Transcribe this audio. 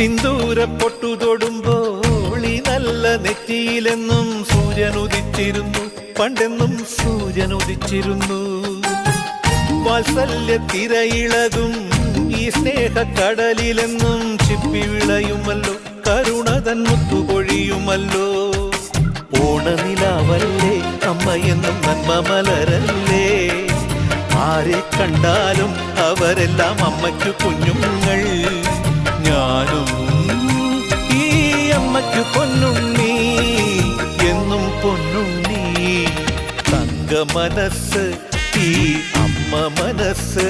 സിന്ദൂര പൊട്ടു തൊടുമ്പോൾ ഈ നല്ല നെറ്റിയിലെന്നും സൂര്യൻ ഉദിച്ചിരുന്നു, പണ്ടെന്നും സൂര്യൻ ഉദിച്ചിരുന്നു. വാത്സല്യ തിരയിളകും ഈ സ്നേഹക്കടലിലെന്നും ചിപ്പി വിളയുമല്ലോ, കരുണതൻ മുത്തുപൊഴിയുമല്ലോ. ഓണനിലാവല്ലേ അമ്മയെന്നും നന്മ മലരല്ലേ, ആരെ കണ്ടാലും അവരെല്ലാം അമ്മയ്ക്കു കുഞ്ഞുങ്ങൾ. ഞാനും ഈ അമ്മയ്ക്കു പൊന്നുണ്ണി, എന്നും പൊന്നുണ്ണി. തങ്ക മനസ്സ് ഈ അമ്മ മനസ്സ്.